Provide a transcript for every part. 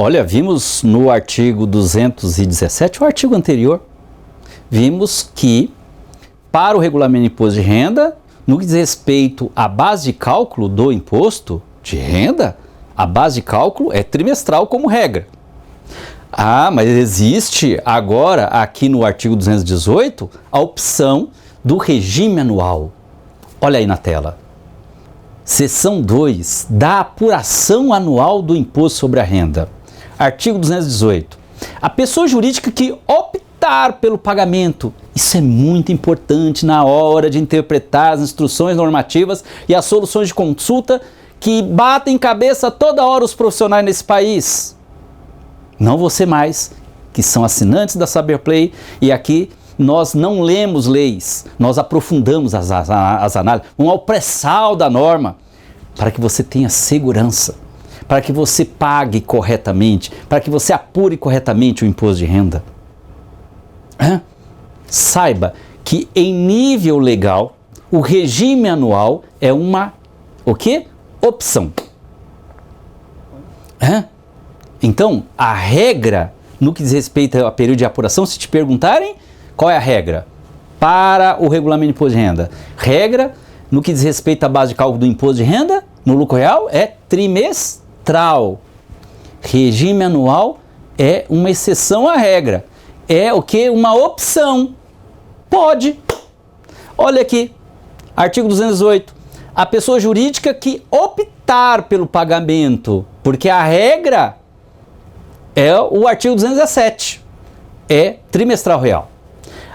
Olha, vimos no artigo 217, o artigo anterior, vimos que para o regulamento de imposto de renda, no que diz respeito à base de cálculo do imposto de renda, a base de cálculo é trimestral como regra. Ah, mas existe agora, aqui no artigo 218, a opção do regime anual. Olha aí na tela. Seção 2, da apuração anual do imposto sobre a renda. Artigo 218. A pessoa jurídica que optar pelo pagamento, isso é muito importante na hora de interpretar as instruções normativas e as soluções de consulta que batem cabeça toda hora os profissionais nesse país. Não você mais, que são assinantes da Saberplay, e aqui nós não lemos leis, nós aprofundamos as análises, vamos ao pré-sal da norma, para que você tenha segurança, para que você pague corretamente, para que você apure corretamente o imposto de renda. Saiba que em nível legal, o regime anual é uma, o quê? Opção. Então, a regra, no que diz respeito ao período de apuração, se te perguntarem, qual é a regra? Para o regulamento de imposto de renda. Regra, no que diz respeito à base de cálculo do imposto de renda, no lucro real, é trimestral. Regime anual é uma exceção à regra. É o que? Uma opção. Pode. Olha aqui, artigo 218. A pessoa jurídica que optar pelo pagamento, porque a regra é o artigo 217, é trimestral real.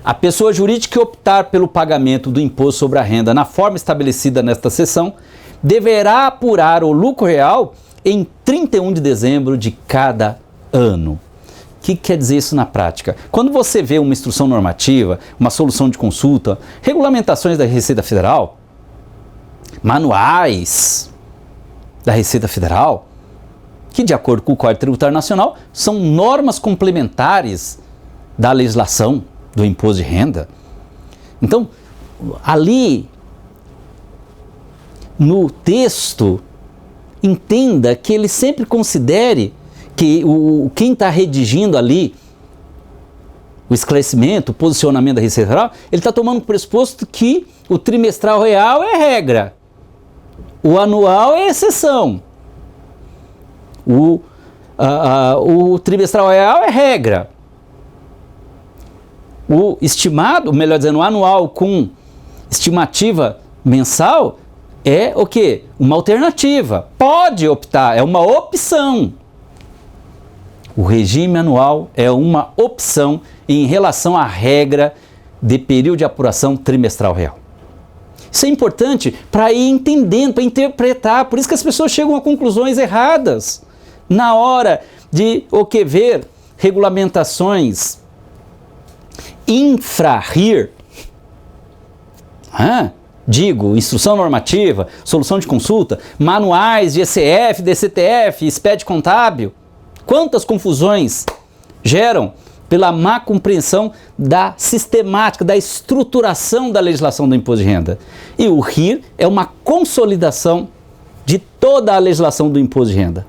A pessoa jurídica que optar pelo pagamento do imposto sobre a renda na forma estabelecida nesta seção, deverá apurar o lucro real em 31 de dezembro de cada ano. O que quer dizer isso na prática? Quando você vê uma instrução normativa, uma solução de consulta, regulamentações da Receita Federal, manuais da Receita Federal, que de acordo com o Código Tributário Nacional, são normas complementares da legislação do imposto de renda. Então, ali no texto, entenda que ele sempre considere que quem está redigindo ali o esclarecimento, o posicionamento da Receita Federal, ele está tomando o pressuposto que o trimestral real é regra, o anual é exceção, o trimestral real é regra, o estimado, melhor dizendo, o anual com estimativa mensal é o quê? Uma alternativa. Pode optar, é uma opção. O regime anual é uma opção em relação à regra de período de apuração trimestral real. Isso é importante para ir entendendo, para interpretar. Por isso que as pessoas chegam a conclusões erradas na hora de ver regulamentações infra-RIR, digo, instrução normativa, solução de consulta, manuais de ECF, DCTF, SPED contábil. Quantas confusões geram pela má compreensão da sistemática, da estruturação da legislação do imposto de renda. E o RIR é uma consolidação de toda a legislação do imposto de renda.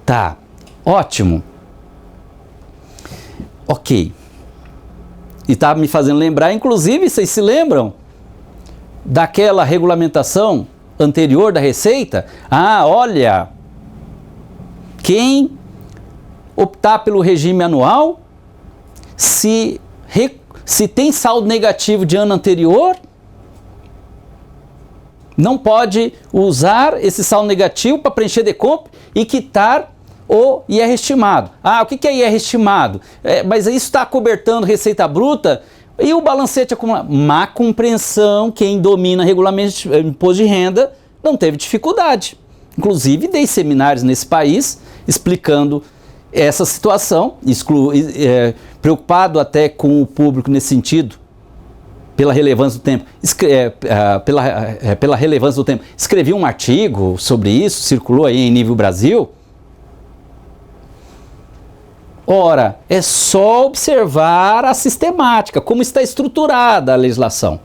Tá, ótimo. Ok. E está me fazendo lembrar, inclusive, vocês se lembram daquela regulamentação anterior da Receita? Olha, quem optar pelo regime anual, se tem saldo negativo de ano anterior, não pode usar esse saldo negativo para preencher decompte e quitar o IR estimado. O que é IR estimado? Mas isso está cobertando receita bruta e o balancete acumulado. Má compreensão, quem domina regulamento de imposto de renda não teve dificuldade. Inclusive, dei seminários nesse país explicando essa situação, preocupado até com o público nesse sentido, pela relevância do tempo. Pela relevância do tempo. Escrevi um artigo sobre isso, circulou aí em nível Brasil. Ora, é só observar a sistemática, como está estruturada a legislação.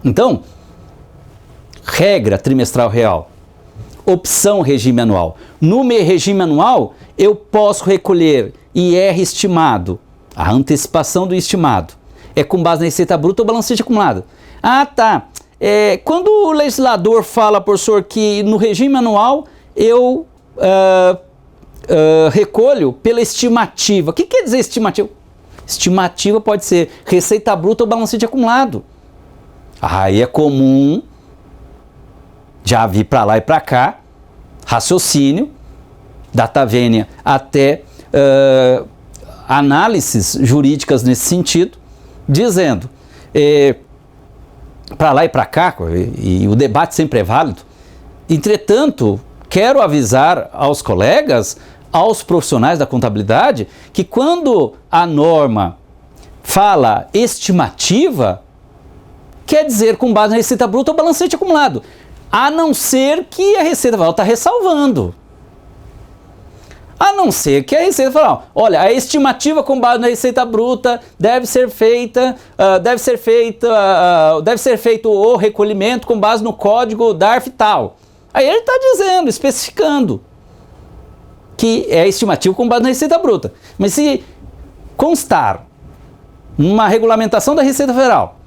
Então, regra trimestral real. opção regime anual. No meu regime anual, eu posso recolher IR estimado, a antecipação do estimado. É com base na receita bruta ou balancete acumulado. Ah, tá. Quando o legislador fala, professor, que no regime anual eu recolho pela estimativa. O que quer dizer estimativa? Estimativa pode ser receita bruta ou balancete acumulado. Aí é comum, já vi para lá e para cá, raciocínio, data vênia até análises jurídicas nesse sentido, dizendo, para lá e para cá, e o debate sempre é válido. Entretanto, quero avisar aos colegas, aos profissionais da contabilidade, que quando a norma fala estimativa, quer dizer com base na receita bruta ou balancete acumulado, a não ser que a Receita Federal está ressalvando. A não ser que a Receita Federal, olha, a estimativa com base na receita bruta deve ser feito o recolhimento com base no código DARF tal. Aí ele está dizendo, especificando que é estimativo com base na receita bruta. Mas se constar numa regulamentação da Receita Federal,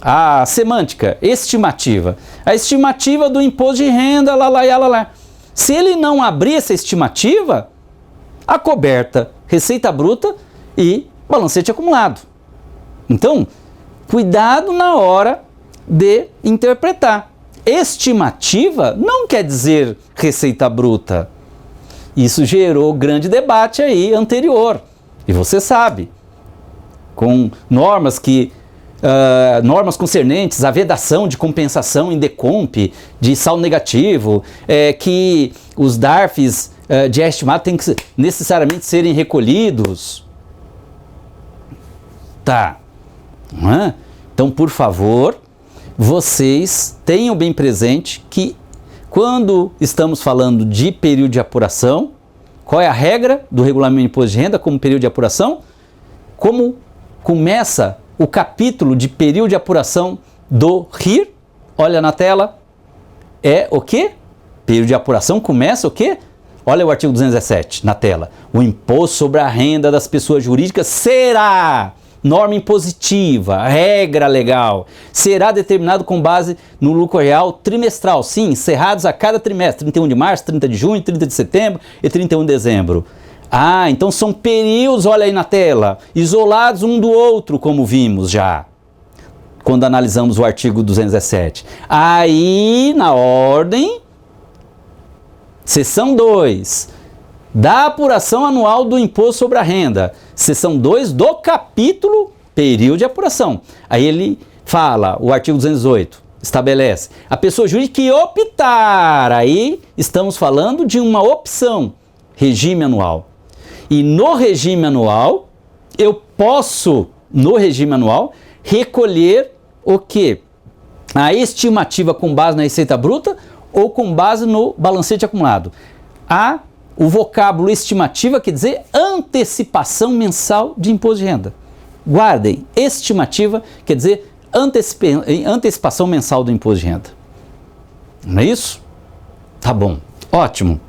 a semântica estimativa, a estimativa do imposto de renda, lá. Se ele não abrir essa estimativa, a coberta receita bruta e balancete acumulado. Então, cuidado na hora de interpretar. Estimativa não quer dizer receita bruta. Isso gerou grande debate aí anterior. E você sabe, com normas concernentes à vedação de compensação em decomp, de saldo negativo, que os DARFs de estimado têm que necessariamente serem recolhidos. Tá. Então, por favor, vocês tenham bem presente que quando estamos falando de período de apuração, qual é a regra do regulamento de imposto de renda como período de apuração? Como começa o capítulo de período de apuração do RIR, olha na tela, é o quê? Período de apuração começa o quê? Olha o artigo 217 na tela. O imposto sobre a renda das pessoas jurídicas será, norma impositiva, regra legal, será determinado com base no lucro real trimestral, sim, encerrados a cada trimestre, 31 de março, 30 de junho, 30 de setembro e 31 de dezembro. Ah, então são períodos, olha aí na tela, isolados um do outro, como vimos já, quando analisamos o artigo 217. Aí, na ordem, seção 2, da apuração anual do imposto sobre a renda, seção 2 do capítulo período de apuração. Aí ele fala, o artigo 218, estabelece, a pessoa jurídica que optar, aí estamos falando de uma opção, regime anual. E no regime anual, eu posso, recolher o quê? A estimativa com base na receita bruta ou com base no balancete acumulado. O vocábulo estimativa quer dizer antecipação mensal de imposto de renda. Guardem, estimativa quer dizer antecipação mensal do imposto de renda. Não é isso? Tá bom, ótimo.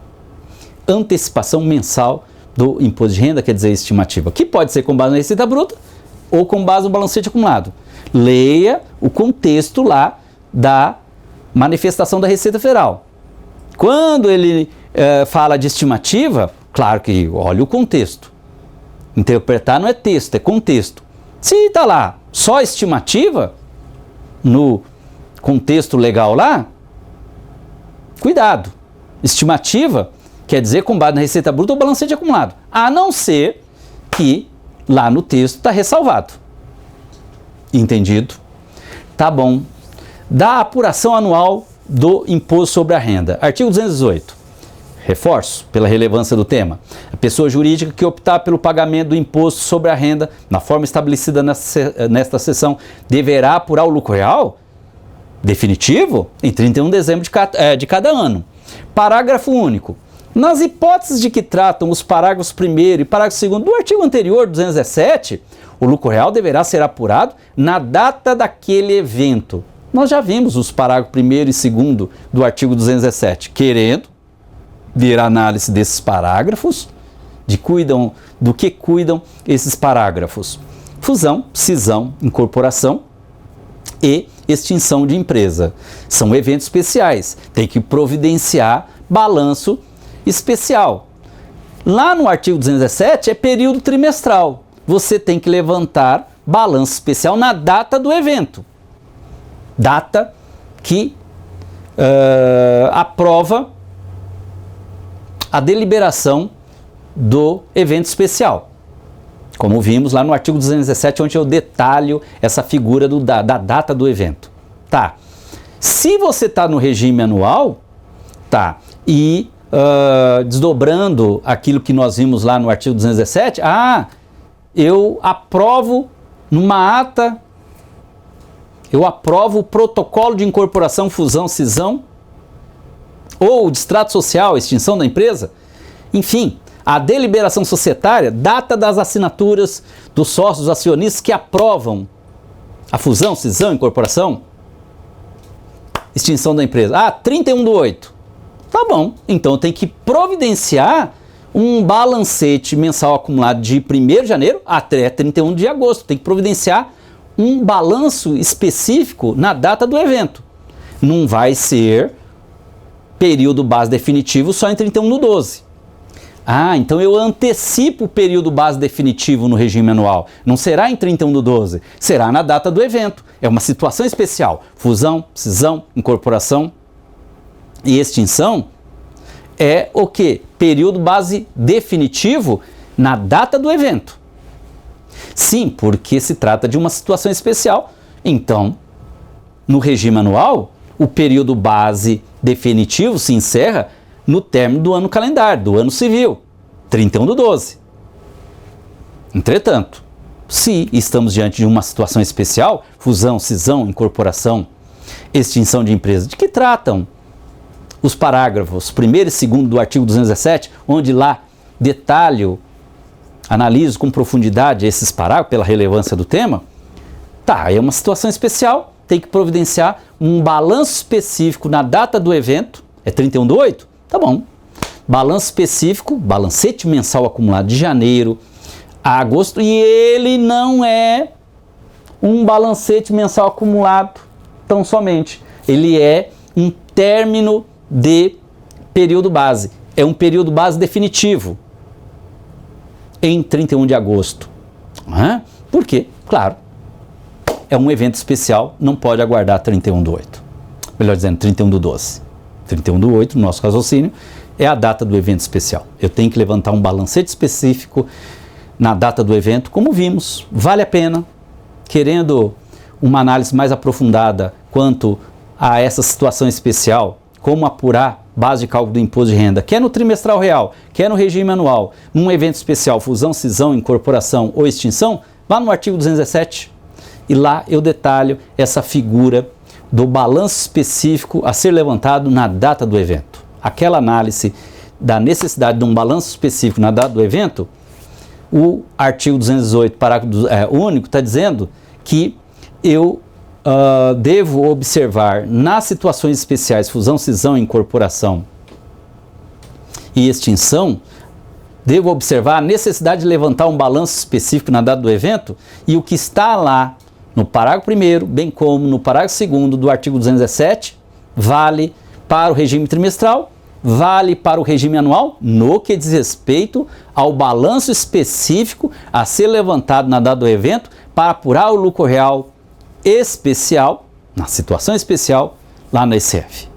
Antecipação mensal do imposto de renda quer dizer estimativa, que pode ser com base na receita bruta ou com base no balancete acumulado. Leia o contexto lá da manifestação da Receita Federal. Quando ele fala de estimativa, claro que olha o contexto. Interpretar não é texto, é contexto. Se está lá só estimativa, no contexto legal lá, cuidado. Estimativa quer dizer com base na receita bruta ou balancete acumulado, a não ser que lá no texto está ressalvado. Entendido? Tá bom. Da apuração anual do imposto sobre a renda. Artigo 218. Reforço, pela relevância do tema. A pessoa jurídica que optar pelo pagamento do imposto sobre a renda na forma estabelecida nesta seção deverá apurar o lucro real definitivo em 31 de dezembro de cada ano. Parágrafo único. Nas hipóteses de que tratam os parágrafos 1º e parágrafo 2º do artigo anterior, 217, o lucro real deverá ser apurado na data daquele evento. Nós já vimos os parágrafos 1º e 2º do artigo 217, querendo ver a análise desses parágrafos, do que cuidam esses parágrafos. Fusão, cisão, incorporação e extinção de empresa. São eventos especiais, tem que providenciar balanço especial. Lá no artigo 217 é período trimestral. Você tem que levantar balanço especial na data do evento. Data que aprova a deliberação do evento especial. Como vimos lá no artigo 217, onde eu detalho essa figura da data do evento. Tá. Se você está no regime anual, tá, e desdobrando aquilo que nós vimos lá no artigo 217, eu aprovo numa ata, eu aprovo o protocolo de incorporação, fusão, cisão, ou o distrato social, extinção da empresa, enfim, a deliberação societária, data das assinaturas dos sócios acionistas que aprovam a fusão, cisão, incorporação, extinção da empresa. 31/8. Tá bom, então tem que providenciar um balancete mensal acumulado de 1º de janeiro até 31 de agosto. Tem que providenciar um balanço específico na data do evento. Não vai ser período base definitivo só em 31/12. Então eu antecipo o período base definitivo no regime anual. Não será em 31/12, será na data do evento. É uma situação especial. Fusão, cisão, incorporação e extinção é o quê? Período base definitivo na data do evento. Sim, porque se trata de uma situação especial. Então, no regime anual, o período base definitivo se encerra no término do ano calendário, do ano civil, 31/12. Entretanto, se estamos diante de uma situação especial, fusão, cisão, incorporação, extinção de empresa, de que tratam os parágrafos 1º e 2º do artigo 217, onde lá detalho, analiso com profundidade esses parágrafos pela relevância do tema, é uma situação especial, tem que providenciar um balanço específico na data do evento, é 31/8? Tá bom. Balanço específico, balancete mensal acumulado de janeiro a agosto, e ele não é um balancete mensal acumulado tão somente. Ele é um término de período base. É um período base definitivo em 31 de agosto. Por quê? Claro, é um evento especial, não pode aguardar 31/8. Melhor dizendo, 31/12. 31/8, no nosso raciocínio, é a data do evento especial. Eu tenho que levantar um balancete específico na data do evento, como vimos. Vale a pena, querendo uma análise mais aprofundada quanto a essa situação especial, como apurar base de cálculo do imposto de renda, quer no trimestral real, quer no regime anual, num evento especial, fusão, cisão, incorporação ou extinção, vá no artigo 217 e lá eu detalho essa figura do balanço específico a ser levantado na data do evento. Aquela análise da necessidade de um balanço específico na data do evento, o artigo 218, parágrafo único, está dizendo que eu devo observar nas situações especiais, fusão, cisão, incorporação e extinção, devo observar a necessidade de levantar um balanço específico na data do evento, e o que está lá no parágrafo 1º, bem como no parágrafo 2º do artigo 217, vale para o regime trimestral, vale para o regime anual, no que diz respeito ao balanço específico a ser levantado na data do evento para apurar o lucro real especial, na situação especial, lá na ECF.